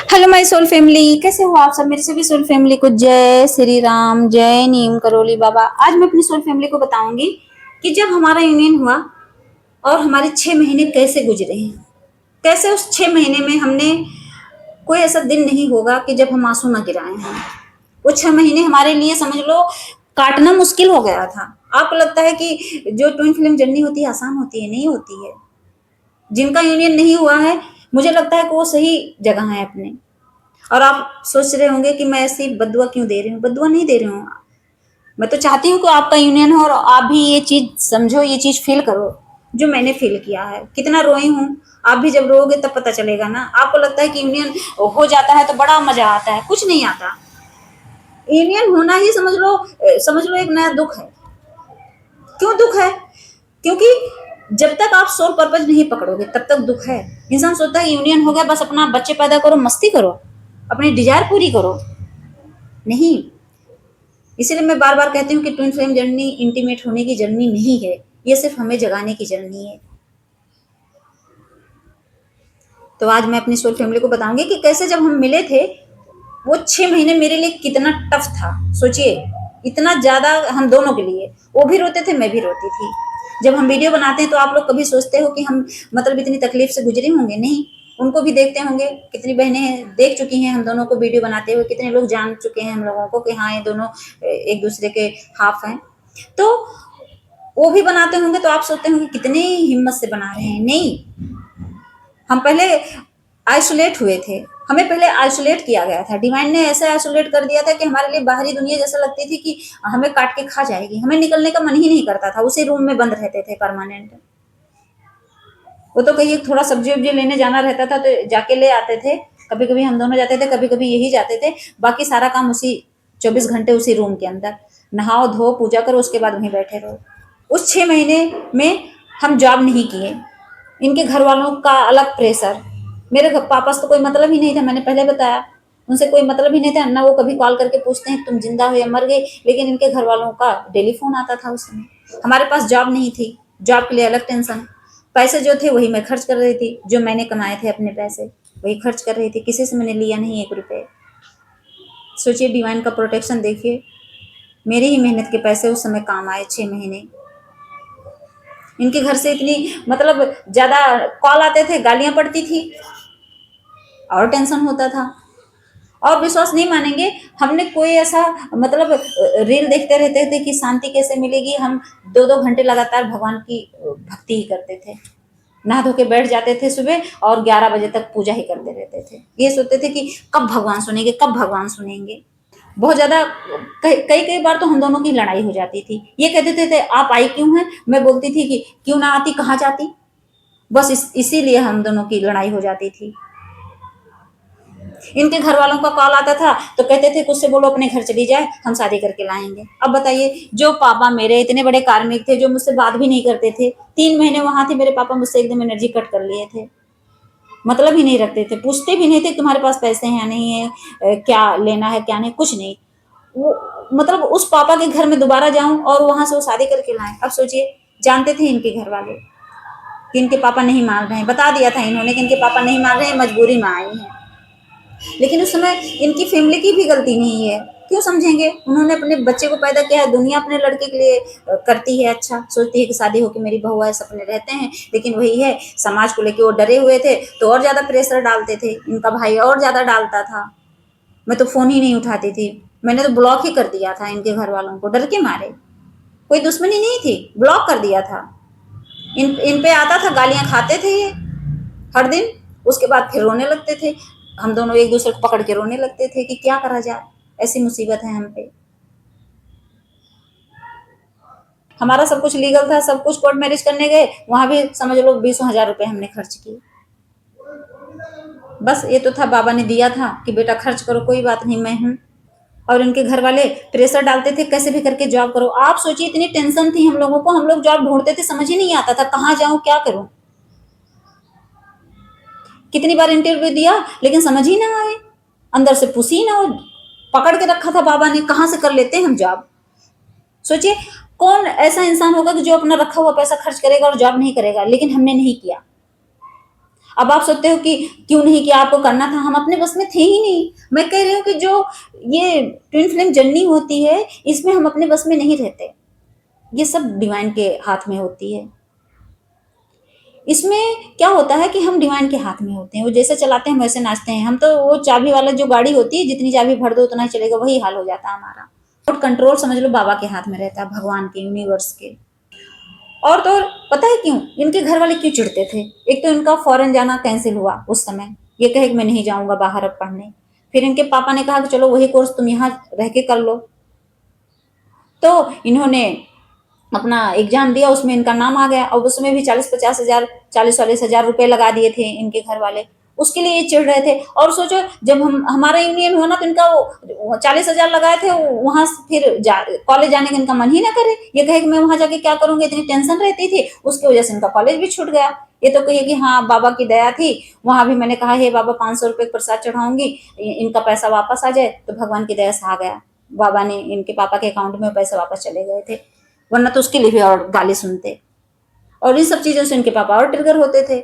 Hello my soul family, कैसे हो आप सब। मेरे सभी सोल फैमिली को जय श्री राम, जय नीम करोली बाबा। आज मैं अपनी सोल फैमिली को बताऊंगी कि जब हमारा यूनियन हुआ और हमारे 6 महीने कैसे गुजरे हैं। कैसे उस 6 महीने में हमने कोई ऐसा दिन नहीं होगा कि जब हम आंसू ना गिराए हैं। वो 6 महीने हमारे लिए समझ लो काटना मुश्किल हो गया था। आपको लगता है कि जो ट्विन फिल्म जर्नी होती है आसान होती है? नहीं होती है। जिनका यूनियन नहीं हुआ है मुझे लगता है कि वो सही जगह है अपने। और आप सोच रहे होंगे कि मैं ऐसी बदुआ क्यों दे रही हूँ। बदुआ नहीं दे रही हूँ, मैं तो चाहती हूँ कि आपका यूनियन हो और आप भी ये चीज समझो, ये चीज फील करो जो मैंने फील किया है। कितना रोई हूँ, आप भी जब रोगे तब पता चलेगा ना। आपको लगता है कि यूनियन हो जाता है तो बड़ा मजा आता है, कुछ नहीं आता। यूनियन होना ही समझ लो एक नया दुख है। क्यों दुख है? क्योंकि जब तक आप सोल पर्पज नहीं पकड़ोगे तब तक दुख है। इंसान सोचता है यूनियन हो गया बस अपना बच्चे पैदा करो, मस्ती करो, अपनी डिजायर पूरी करो। नहीं, इसीलिए मैं बार बार कहती हूँ कि ट्विन फ्लेम जर्नी इंटीमेट होने की जर्नी नहीं है, ये सिर्फ हमें जगाने की जर्नी है। तो आज मैं अपनी सोल फैमिली को बताऊंगी कि कैसे जब हम मिले थे वो 6 महीने मेरे लिए कितना टफ था। सोचिए, इतना ज्यादा हम दोनों के लिए। वो भी रोते थे, मैं भी रोती थी। जब हम वीडियो बनाते हैं तो आप लोग कभी सोचते हो कि हम मतलब इतनी तकलीफ से गुजरे होंगे? नहीं, उनको भी देखते होंगे। कितनी बहनें देख चुकी हैं हम दोनों को वीडियो बनाते हुए, कितने लोग जान चुके हैं हम लोगों को कि हाँ ये दोनों एक दूसरे के हाफ हैं। तो वो भी बनाते होंगे तो आप सोचते होंगे कितनी हिम्मत से बना रहे हैं। नहीं, हम पहले आइसोलेट हुए थे। हमें पहले आइसोलेट किया गया था। डिवाइन ने ऐसा आइसोलेट कर दिया था कि हमारे लिए बाहरी दुनिया जैसा लगती थी कि हमें काट के खा जाएगी। हमें निकलने का मन ही नहीं करता था, उसी रूम में बंद रहते थे परमानेंट। वो तो कहीं थोड़ा सब्जी वब्जी लेने जाना रहता था तो जाके ले आते थे। कभी कभी हम दोनों जाते थे, कभी कभी यही जाते थे। बाकी सारा काम उसी 24 घंटे उसी रूम के अंदर। नहाओ धो पूजा करो, उसके बाद वहीं बैठे रहो। उस 6 महीने में हम जॉब नहीं किए। इनके घर वालों का अलग प्रेशर। मेरे पापा से तो कोई मतलब ही नहीं था, मैंने पहले बताया। उनसे कोई मतलब ही नहीं था ना। वो कभी कॉल करके पूछते हैं तुम जिंदा हो या मर गए। लेकिन इनके घर वालों का डेली फोन आता था उस समय। हमारे पास जॉब नहीं थी, जॉब के लिए अलग टेंशन। पैसे जो थे वही मैं खर्च कर रही थी, जो मैंने कमाए थे अपने पैसे वही खर्च कर रही थी। किसी से मैंने लिया नहीं 1 रुपये। सोचिए, डिवाइन का प्रोटेक्शन देखिए। मेरी ही मेहनत के पैसे उस समय काम आए 6 महीने। इनके घर से इतनी मतलब ज्यादा कॉल आते थे, गालियां पड़ती थी और टेंशन होता था। और विश्वास नहीं मानेंगे, हमने कोई ऐसा मतलब रील देखते रहते थे कि शांति कैसे मिलेगी। हम 2-2 घंटे लगातार भगवान की भक्ति ही करते थे। नहा धो के बैठ जाते थे सुबह और 11 बजे तक पूजा ही करते रहते थे। ये सोचते थे कि कब भगवान सुनेंगे, कब भगवान सुनेंगे। बहुत ज्यादा कई कई बार तो हम दोनों की लड़ाई हो जाती थी। ये कहते थे आप आई क्यों हैं? मैं बोलती थी कि क्यों ना आती, कहाँ जाती। बस इसीलिए हम दोनों की लड़ाई हो जाती थी। इनके घर वालों का कॉल आता था तो कहते थे कुछ से बोलो अपने घर चली जाए, हम शादी करके लाएंगे। अब बताइए, जो पापा मेरे इतने बड़े कार्मिक थे, जो मुझसे बात भी नहीं करते थे, 3 महीने वहां थे मेरे पापा, मुझसे एकदम एनर्जी कट कर लिए थे। मतलब ही नहीं रखते थे, पूछते भी नहीं थे तुम्हारे पास पैसे हैं या नहीं है, क्या लेना है क्या नहीं, कुछ नहीं। वो मतलब उस पापा के घर में दोबारा जाऊं और वहां से वो शादी करके लाए। अब सोचिए, जानते थे इनके घर वाले कि इनके पापा नहीं मान रहे हैं। बता दिया था इन्होंने कि इनके पापा नहीं मान रहे हैं, मजबूरी में आई हैं। लेकिन उस समय इनकी फैमिली की भी गलती नहीं है। क्यों समझेंगे? उन्होंने अपने बच्चे को पैदा किया है। दुनिया अपने लड़के के लिए करती है, अच्छा सोचती है कि शादी होकर मेरी बहू है, सपने रहते हैं। लेकिन वही है, समाज को लेकर वो डरे हुए थे तो और ज्यादा प्रेशर डालते थे। इनका भाई और ज्यादा डालता था। मैं तो फोन ही नहीं उठाती थी। मैंने तो ब्लॉक ही कर दिया था इनके घर वालों को, डर के मारे। कोई दुश्मनी नहीं थी, ब्लॉक कर दिया था। इन पे आता था, गालियां खाते थे ये हर दिन। उसके बाद फिर रोने लगते थे। हम दोनों एक दूसरे को पकड़ के रोने लगते थे कि क्या करा जाए, ऐसी मुसीबत है हम पे। हमारा सब कुछ लीगल था, सब कुछ कोर्ट मैरिज करने गए, वहां भी समझ लो 20,000 रुपए हमने खर्च किए। बस ये तो था, बाबा ने दिया था कि बेटा खर्च करो, कोई बात नहीं, मैं हूं। और इनके घर वाले प्रेशर डालते थे कैसे भी करके जॉब करो। आप सोचिए, इतनी टेंशन थी हम लोगों को, हम लोग जॉब ढूंढते थे, समझ ही नहीं आता था कहाँ जाऊं क्या करूं। कितनी बार इंटरव्यू दिया लेकिन समझ ही ना आए, अंदर से पुसी ना हो। पकड़ के रखा था बाबा ने, कहां से कर लेते हैं हम जॉब। सोचिए, कौन ऐसा इंसान होगा कि जो अपना रखा हुआ पैसा खर्च करेगा और जॉब नहीं करेगा? लेकिन हमने नहीं किया। अब आप सोचते हो कि क्यों नहीं किया, आपको करना था, हम अपने बस में थे ही नहीं। मैं कह रही हूँ कि जो ये ट्विन फ्लेम जर्नी होती है, इसमें हम अपने बस में नहीं रहते, ये सब डिवाइन के हाथ में होती है। इसमें क्या होता है कि हम डिवाइन के हाथ में होते हैं, वो जैसे चलाते हैं हम वैसे नाचते हैं। हम तो वो चाबी वाला जो गाड़ी होती है, जितनी चाबी भर दो उतना ही चलेगा, वही हाल हो जाता है हमारा। और कंट्रोल समझ लो बाबा के हाथ में रहता है, भगवान के, यूनिवर्स के। और तो और पता है क्यों इनके घर वाले क्यों चिढ़ते थे? एक तो इनका फॉरेन जाना कैंसिल हुआ उस समय, ये कहे कि मैं नहीं जाऊंगा बाहर अब पढ़ने। फिर इनके पापा ने कहा कि चलो वही कोर्स तुम यहाँ रह के कर लो। तो इन्होंने अपना एग्जाम दिया, उसमें इनका नाम आ गया, और उसमें भी 40-50 हजार, 40-40 हजार रुपए लगा दिए थे इनके घर वाले। उसके लिए ये चिढ़ रहे थे। और सोचो जब हम हमारा यूनियन हुआ ना, तो इनका वो 40 हजार लगाए थे, वहां फिर कॉलेज जाने का इनका मन ही ना करे। ये कहे कि मैं वहां जाके क्या करूंगी, इतनी टेंशन रहती थी, उसकी वजह से इनका कॉलेज भी छूट गया। ये तो कहिए कि हाँ बाबा की दया थी, वहां भी मैंने कहा हे बाबा 500 रुपए प्रसाद चढ़ाऊंगी, इनका पैसा वापस आ जाए, तो भगवान की दया से आ गया। बाबा ने इनके पापा के अकाउंट में पैसे वापस चले गए थे, वरना तो उसके लिए भी और गाली सुनते। और इन सब चीजों से इनके पापा और ट्रिगर होते थे।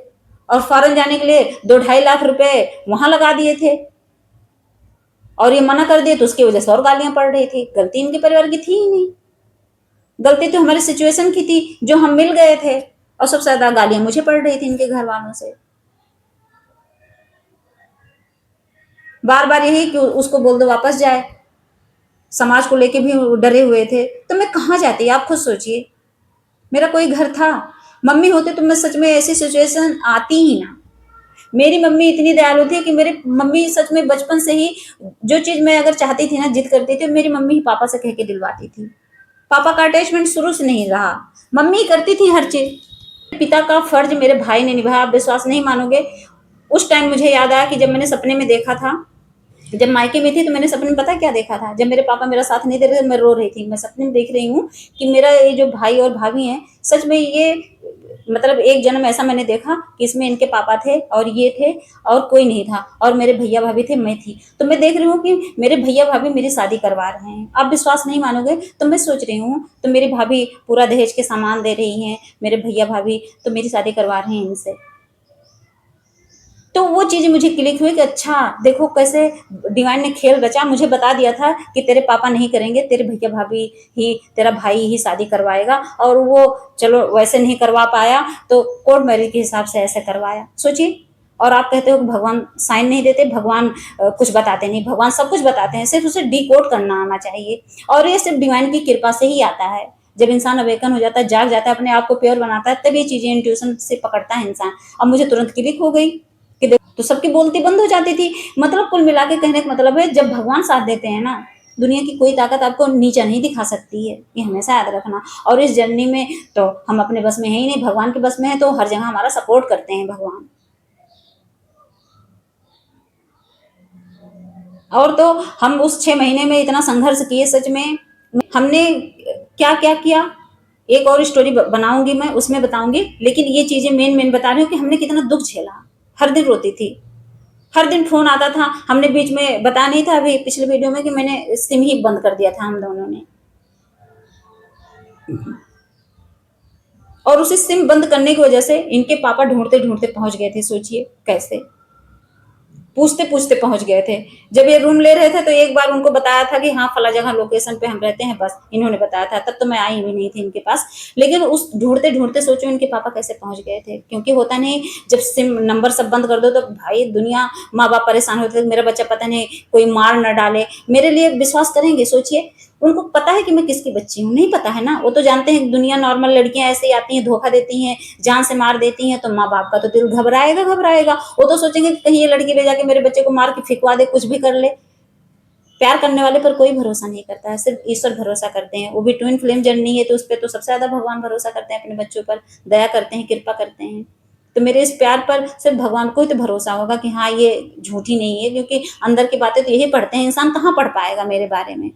और फॉरेन जाने के लिए 2-2.5 लाख रुपए वहां लगा दिए थे, और ये मना कर दिए, तो उसकी वजह से और गालियां पड़ रही थी। गलती इनके परिवार की थी ही नहीं, गलती तो हमारी सिचुएशन की थी, जो हम मिल गए थे। और सबसे ज्यादा गालियां मुझे पड़ रही थी इनके घर वालों से। बार बार यही कि उसको बोल दो वापस जाए, समाज को लेके भी डरे हुए थे। तो मैं कहाँ जाती, आप खुद सोचिए। मेरा कोई घर था, मम्मी होते तो मैं सच में ऐसी सिचुएशन आती ही ना। मेरी मम्मी इतनी दयालु थी कि मेरी मम्मी सच में बचपन से ही जो चीज मैं अगर चाहती थी ना, जिद करती थी, मेरी मम्मी ही पापा से कह के दिलवाती थी। पापा का अटैचमेंट शुरू से नहीं रहा, मम्मी ही करती थी हर चीज। पिता का फर्ज मेरे भाई ने निभाया। आप विश्वास नहीं मानोगे, उस टाइम मुझे याद आया कि जब मैंने सपने में देखा था, जब मायके में थी, तो मैंने सपने में पता क्या देखा था? जब मेरे पापा मेरा साथ नहीं दे रहे थे, मैं रो रही थी। मैं सपने में देख रही हूँ कि मेरा ये जो भाई और भाभी हैं, सच में ये मतलब एक जन्म ऐसा मैंने देखा कि इसमें इनके पापा थे और ये थे, और कोई नहीं था, और मेरे भैया भाभी थे, मैं थी। तो मैं देख रही हूँ कि मेरे भैया भाभी मेरी शादी करवा रहे हैं। आप विश्वास नहीं मानोगे, तो मैं सोच रही हूँ, तो मेरी भाभी पूरा दहेज के सामान दे रही हैं, मेरे भैया भाभी तो मेरी शादी करवा रहे हैं इनसे। तो वो चीज़ मुझे क्लिक हुई कि अच्छा देखो कैसे डिवाइन ने खेल रचा। मुझे बता दिया था कि तेरे पापा नहीं करेंगे, तेरे भैया भाभी ही, तेरा भाई ही शादी करवाएगा। और वो चलो वैसे नहीं करवा पाया, तो कोर्ट मैरिज के हिसाब से ऐसे करवाया। सोचिए। और आप कहते हो कि भगवान साइन नहीं देते, भगवान कुछ बताते नहीं। भगवान सब कुछ बताते हैं, सिर्फ उसे डिकोड करना आना चाहिए। और ये सिर्फ डिवाइन की कृपा से ही आता है। जब इंसान अवेकन हो जाता है, जाग जाता है, अपने आप को प्योर बनाता है, तब ये चीजें इंट्यूशन से पकड़ता है इंसान। अब मुझे तुरंत क्लिक हो गई कि तो सबकी बोलती बंद हो जाती थी। मतलब कुल मिला के कहने का मतलब है, जब भगवान साथ देते हैं ना, दुनिया की कोई ताकत आपको नीचा नहीं दिखा सकती है, ये हमेशा याद रखना। और इस जर्नी में तो हम अपने बस में है ही नहीं, भगवान के बस में है, तो हर जगह हमारा सपोर्ट करते हैं भगवान। और तो हम उस 6 महीने में इतना संघर्ष किए, सच में हमने क्या क्या किया, एक और स्टोरी बनाऊंगी मैं, उसमें बताऊंगी। लेकिन ये चीजें मेन मेन बता रही हूँ कि हमने कितना दुख झेला। हर दिन रोती थी, हर दिन फोन आता था। हमने बीच में बताया नहीं था अभी पिछले वीडियो में कि मैंने सिम ही बंद कर दिया था हम दोनों ने। और उसी सिम बंद करने की वजह से इनके पापा ढूंढते ढूंढते पहुंच गए थे। सोचिए कैसे, पूछते पूछते पहुंच गए थे। जब ये रूम ले रहे थे, तो एक बार उनको बताया था कि हाँ फला जगह लोकेशन पे हम रहते हैं, बस इन्होंने बताया था। तब तो मैं आई भी नहीं थी इनके पास। लेकिन उस ढूंढते ढूंढते सोचो इनके पापा कैसे पहुंच गए थे। क्योंकि होता नहीं, जब सिम नंबर सब बंद कर दो, तो भाई दुनिया, माँ बाप परेशान होते थे, मेरा बच्चा पता नहीं कोई मार न डाले मेरे लिए। विश्वास करेंगे, सोचिए उनको पता है कि मैं किसकी बच्ची हूँ? नहीं पता है ना। वो तो जानते हैं दुनिया नॉर्मल लड़कियां ऐसे ही आती हैं, धोखा देती हैं, जान से मार देती हैं। तो माँ बाप का तो दिल घबराएगा घबराएगा। वो तो सोचेंगे कि कहीं ये लड़की ले जाके मेरे बच्चे को मार के फिकवा दे, कुछ भी कर ले। प्यार करने वाले पर कोई भरोसा नहीं करता है, सिर्फ ईश्वर भरोसा करते हैं। वो भी ट्विन फ्लेम जर्नी है, तो उस पर तो सबसे ज्यादा भगवान भरोसा करते हैं, अपने बच्चों पर दया करते हैं, कृपा करते हैं। तो मेरे इस प्यार पर सिर्फ भगवान को ही तो भरोसा होगा कि हाँ ये झूठी नहीं है। क्योंकि अंदर की बातें तो यही पढ़ते हैं, इंसान कहाँ पढ़ पाएगा मेरे बारे में?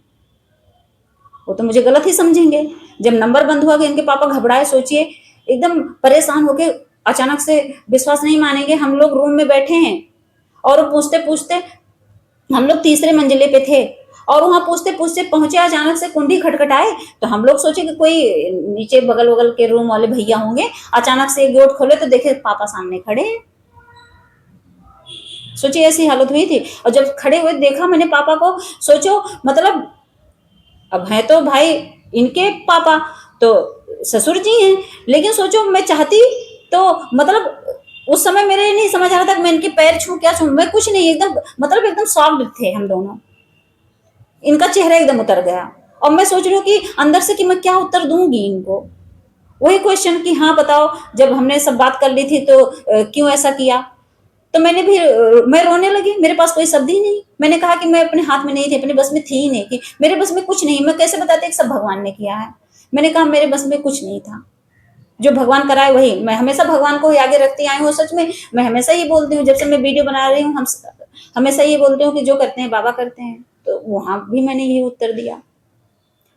वो तो मुझे गलत ही समझेंगे। जब नंबर बंद हुआ कि इनके पापा घबराए, सोचिए एकदम परेशान होके, अचानक से विश्वास नहीं मानेंगे, हम लोग रूम में बैठे हैं और पूछते पूछते हम लोग तीसरे मंजिले पे थे, और वहां पूछते पूछते पहुंचे, अचानक से कुंडी खटखटाए। तो हम लोग सोचे कि कोई नीचे बगल बगल के रूम वाले भैया होंगे। अचानक से गेट खोले तो देखे पापा सामने खड़े हैं। सोचिए ऐसी हालत हुई थी। और जब खड़े हुए देखा मैंने पापा को, सोचो मतलब अब हैं तो भाई इनके पापा तो ससुर जी हैं, लेकिन सोचो मैं चाहती तो मतलब उस समय मेरे नहीं समझ आ रहा था कि मैं इनके पैर छू क्या छू, मैं कुछ नहीं, एकदम मतलब एकदम सॉफ्ट थे हम दोनों। इनका चेहरा एकदम उतर गया और मैं सोच रही हूँ कि अंदर से कि मैं क्या उत्तर दूंगी इनको। वही क्वेश्चन कि हाँ बताओ, जब हमने सब बात कर ली थी तो क्यों ऐसा किया। तो मैंने भी मैं रोने लगी, मेरे पास कोई शब्द ही नहीं। मैंने कहा कि मैं अपने हाथ में नहीं थी, अपने बस में थी ही नहीं, कि मेरे बस में कुछ नहीं, मैं कैसे बताती कि सब भगवान ने किया है। मैंने कहा मेरे बस में कुछ नहीं था, जो भगवान कराए वही। मैं हमेशा भगवान को ही आगे रखती आई हूँ। सच में मैं हमेशा ये बोलती हूँ, जब से मैं वीडियो बना रही हूँ हम हमेशा ये बोलती हूँ कि जो करते हैं बाबा करते हैं। तो वहां भी मैंने यही उत्तर दिया।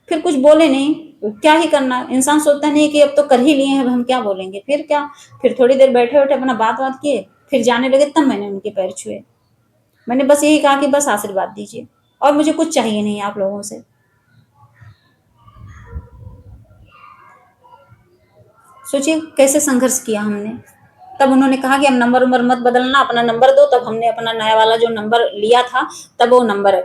फिर कुछ बोले नहीं, तो क्या ही करना, इंसान सोचता नहीं कि अब तो कर ही लिए हैं, अब हम क्या बोलेंगे, फिर क्या। फिर थोड़ी देर बैठे बैठे अपना बात बात किए, फिर जाने लगे, तब मैंने उनके पैर छुए। मैंने बस यही कहा कि बस आशीर्वाद दीजिए और मुझे कुछ चाहिए नहीं आप लोगों से। सोचिए कैसे संघर्ष किया हमने। तब उन्होंने कहा कि अब नंबर उम्र मत बदलना, अपना नंबर दो। तब हमने अपना नया वाला जो नंबर लिया था तब वो नंबर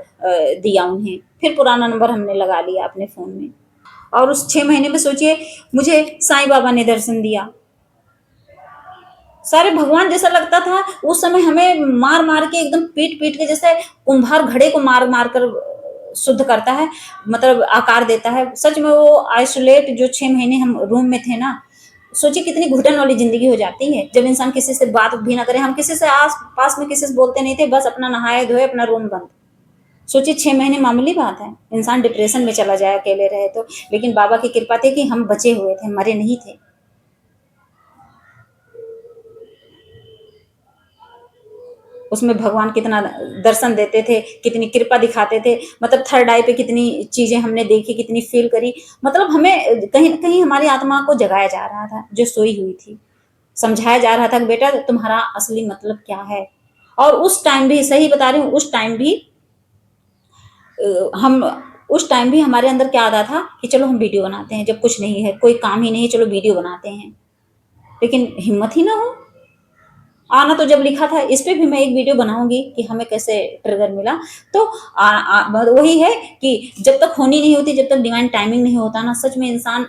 दिया उन्हें, फिर पुराना नंबर हमने लगा लिया अपने फोन में। और उस 6 महीने में सोचिए मुझे साईं बाबा ने दर्शन दिया। सारे भगवान जैसा लगता था उस समय, हमें मार मार के एकदम पीट पीट के, जैसे कुम्हार घड़े को मार मार कर शुद्ध करता है, मतलब आकार देता है। सच में वो आइसोलेट जो 6 महीने हम रूम में थे ना, सोचिए कितनी घुटन वाली जिंदगी हो जाती है जब इंसान किसी से बात भी ना करे। हम किसी से आस पास में किसी से बोलते नहीं थे, बस अपना नहाए धोए अपना रूम बंद। सोचिए 6 महीने मामूली बात है, इंसान डिप्रेशन में चला जाए अकेले रहे तो। लेकिन बाबा की कृपा थी कि हम बचे हुए थे, मरे नहीं थे। उसमें भगवान कितना दर्शन देते थे, कितनी कृपा दिखाते थे। मतलब थर्ड आई पे कितनी चीजें हमने देखी, कितनी फील करी। मतलब हमें कहीं ना कहीं हमारी आत्मा को जगाया जा रहा था जो सोई हुई थी, समझाया जा रहा था कि बेटा तुम्हारा असली मतलब क्या है। और उस टाइम भी, सही बता रही हूँ, उस टाइम भी हम उस टाइम भी हमारे अंदर क्या आता था कि चलो हम वीडियो बनाते हैं, जब कुछ नहीं है, कोई काम ही नहीं है, चलो वीडियो बनाते हैं। लेकिन हिम्मत ही ना हो। आना तो जब लिखा था, इस पे भी मैं एक वीडियो बनाऊंगी कि हमें कैसे ट्रिगर मिला। तो वही है कि जब तक होनी नहीं होती, जब तक डिवाइन टाइमिंग नहीं होता ना, सच में इंसान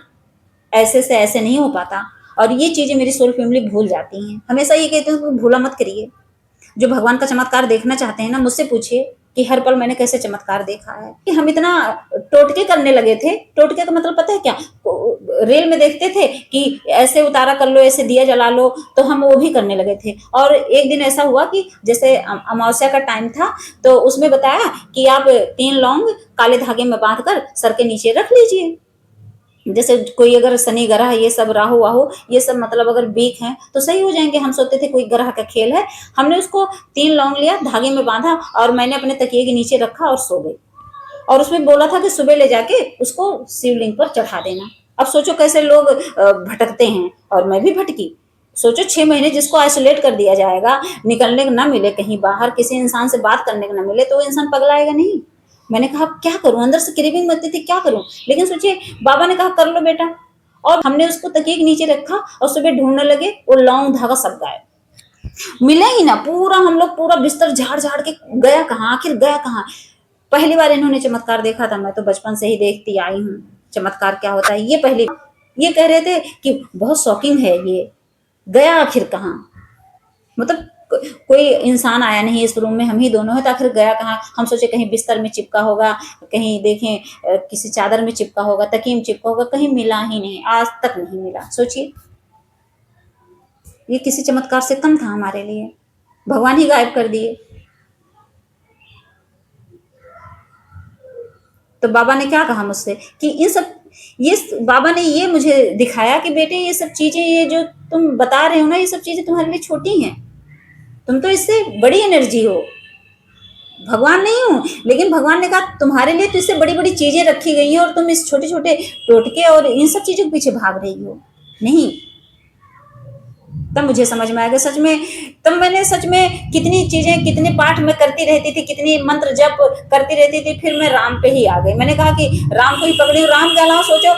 ऐसे से ऐसे नहीं हो पाता। और ये चीजें मेरी सोल फैमिली भूल जाती हैं। हमेशा ये कहती हूँ भूला मत करिए। जो भगवान का चमत्कार देखना चाहते हैं ना, मुझसे पूछिए कि हर पल मैंने कैसे चमत्कार देखा है। कि हम इतना टोटके करने लगे थे। टोटके का मतलब पता है क्या? रेल में देखते थे कि ऐसे उतारा कर लो, ऐसे दिया जला लो, तो हम वो भी करने लगे थे। और एक दिन ऐसा हुआ कि जैसे अमावस्या का टाइम था, तो उसमें बताया कि आप 3 लौंग काले धागे में बांध कर सर के नीचे रख लीजिए। जैसे कोई अगर शनि ग्रह, ये सब राहु वाहु, ये सब मतलब अगर वीक है तो सही हो जाएंगे। हम सोचते थे कोई ग्रह का खेल है। हमने उसको 3 लौंग लिया, धागे में बांधा और मैंने अपने तकिए के नीचे रखा और सो गई। और उसमें बोला था कि सुबह ले जाके उसको शिवलिंग पर चढ़ा देना। अब सोचो कैसे लोग भटकते हैं, और मैं भी भटकी। सोचो 6 महीने जिसको आइसोलेट कर दिया जाएगा, निकलने को ना मिले कहीं बाहर, किसी इंसान से बात करने को ना मिले, तो इंसान पगलाएगा नहीं। मैंने कहा क्या करूं, अंदर से क्रेविंग बनती थी क्या करूं। लेकिन सोचिए बाबा ने कहा कर लो बेटा। और हमने उसको तकिए के नीचे रखा और सुबह ढूंढने लगे, वो लौंग धागा सब गायब, मिला ही ना। पूरा हम लोग पूरा बिस्तर झाड़ झाड़ के, गया कहाँ, आखिर गया कहाँ। पहली बार इन्होंने चमत्कार देखा था। मैं तो बचपन से ही देखती आई हूँ चमत्कार क्या होता है, ये पहली। ये कह रहे थे कि बहुत शॉकिंग है ये, गया आखिर कहाँ। मतलब कोई इंसान आया नहीं इस रूम में, हम ही दोनों हैं, तो आखिर गया कहाँ। हम सोचे कहीं बिस्तर में चिपका होगा, कहीं देखें किसी चादर में चिपका होगा, तकिए में चिपका होगा, कहीं मिला ही नहीं, आज तक नहीं मिला। सोचिए ये किसी चमत्कार से कम था हमारे लिए, भगवान ही गायब कर दिए। तो बाबा ने क्या कहा मुझसे कि इन सब, ये बाबा ने ये मुझे दिखाया कि बेटे ये सब चीजें, ये जो तुम बता रहे हो ना, ये सब चीजें तुम्हारे लिए छोटी हैं। तुम तो इससे बड़ी एनर्जी हो। भगवान नहीं हूं, लेकिन भगवान ने कहा तुम्हारे लिए तो इससे बड़ी बड़ी चीजें रखी गई हैं, और तुम इस छोटे छोटे टोटके और इन सब चीजों के पीछे भाग रही हो। नहीं। तब मुझे समझ में आएगा सच में। तब मैंने सच में कितनी चीजें, कितने पाठ में करती रहती थी, कितनी मंत्र जप करती रहती थी। फिर मैं राम पे ही आ गई। मैंने कहा कि राम को ही पकड़ी। राम के अलावा सोचो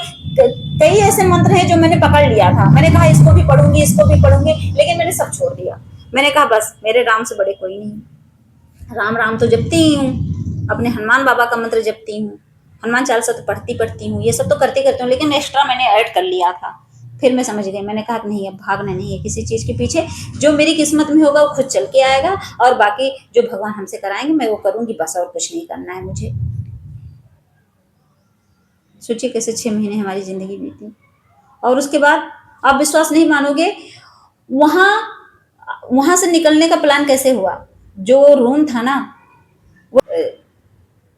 कई ऐसे मंत्र हैं जो मैंने पकड़ लिया था। मैंने कहा इसको भी पढ़ूंगी, इसको भी पढ़ूंगी, लेकिन मैंने सब छोड़ दिया। मैंने कहा बस मेरे राम से बड़े कोई नहीं। राम राम तो जपती ही हूँ, अपने हनुमान बाबा का मंत्र जपती हूँ, हनुमान चालीसा तो पढ़ती हूँ, ये सब तो करती करती हूँ, लेकिन एक्स्ट्रा मैंने ऐड कर लिया था। फिर मैं समझ गई, मैंने कहा नहीं, अब भागना नहीं है किसी चीज़ के पीछे, जो मेरी किस्मत में होगा वो खुद चल के आएगा, और बाकी जो भगवान हमसे कराएंगे मैं वो करूँगी बस, और कुछ नहीं करना है मुझे। सोचिए कैसे 6 महीने हमारी ज़िंदगी बीती। और उसके बाद आप विश्वास नहीं मानोगे, वहाँ वहाँ से निकलने का प्लान कैसे हुआ। जो रूम था ना,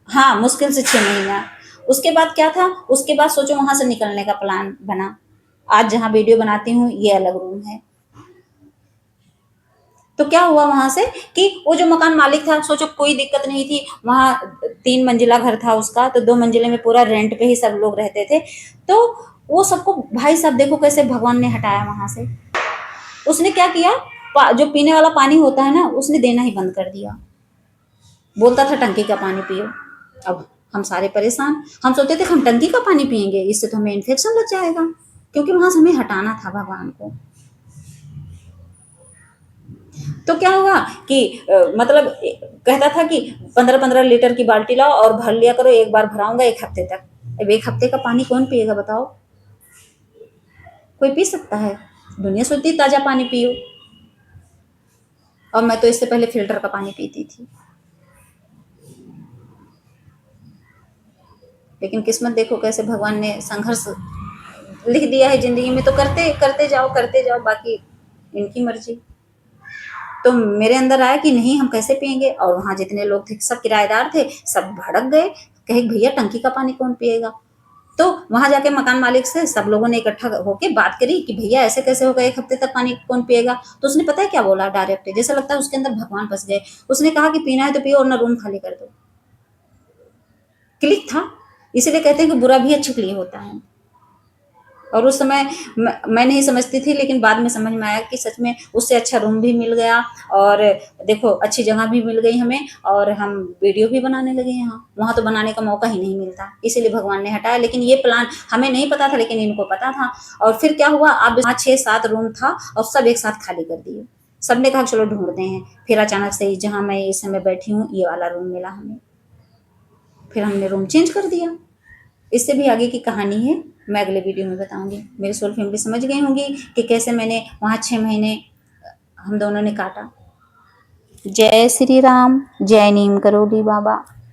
हाँ, मुश्किल से 6 महीना। उसके बाद क्या था, उसके बाद सोचो वहां से निकलने का प्लान बना। आज जहाँ वीडियो बनाती हूँ ये अलग रूम है। तो क्या हुआ वहां से कि वो जो मकान मालिक था, सोचो कोई दिक्कत नहीं थी, वहां 3 मंजिला घर था उसका, तो 2 मंजिले में पूरा रेंट पे ही सब लोग रहते थे। तो वो सबको भाई साहब देखो कैसे भगवान ने हटाया वहां से। उसने क्या किया, जो पीने वाला पानी होता है ना, उसने देना ही बंद कर दिया। बोलता था टंकी का पानी पियो। अब हम सारे परेशान, हम सोचते थे हम टंकी का पानी पियेंगे, इससे तो हमें इन्फेक्शन लग जाएगा, क्योंकि वहां से हमें हटाना था भगवान को। तो क्या हुआ कि मतलब कहता था कि 15-15 लीटर की बाल्टी लाओ और भर लिया करो, एक बार भराऊंगा 1 हफ्ते तक। अब 1 हफ्ते का पानी कौन पिएगा बताओ, कोई पी सकता है। दुनिया सोचती ताजा पानी पियो, और मैं तो इससे पहले फिल्टर का पानी पीती थी। लेकिन किस्मत देखो कैसे भगवान ने संघर्ष लिख दिया है जिंदगी में, तो करते करते जाओ, बाकी इनकी मर्जी। तो मेरे अंदर आया कि नहीं, हम कैसे पियेंगे, और वहां जितने लोग थे सब किराएदार थे, सब भड़क गए, कहे भैया टंकी का पानी कौन पिएगा। तो वहां जाके मकान मालिक से सब लोगों ने इकट्ठा होके बात करी कि भैया ऐसे कैसे होगा, 1 हफ्ते तक पानी कौन पिएगा। तो उसने पता है क्या बोला, डायरेक्ट, जैसा लगता है उसके अंदर भगवान फंस गए। उसने कहा कि पीना है तो पियो, और ना रूम खाली कर दो। क्लिक था। इसीलिए कहते हैं कि बुरा भी अच्छे के लिए होता है। और उस समय मैं नहीं समझती थी, लेकिन बाद में समझ में आया कि सच में उससे अच्छा रूम भी मिल गया, और देखो अच्छी जगह भी मिल गई हमें, और हम वीडियो भी बनाने लगे यहाँ। वहाँ तो बनाने का मौका ही नहीं मिलता, इसीलिए भगवान ने हटाया। लेकिन ये प्लान हमें नहीं पता था, लेकिन इनको पता था। और फिर क्या हुआ, अब 5-6-7 रूम था और सब एक साथ खाली कर दिए। सबने कहा चलो ढूंढते हैं। फिर अचानक से जहाँ मैं इस समय बैठी हूँ ये वाला रूम मिला हमें, फिर हमने रूम चेंज कर दिया। इससे भी आगे की कहानी है, मैं अगले वीडियो में बताऊंगी। मेरी सोल फैमिली समझ गई होंगी कि कैसे मैंने वहाँ 6 महीने हम दोनों ने काटा। जय श्री राम, जय नीम करोली बाबा।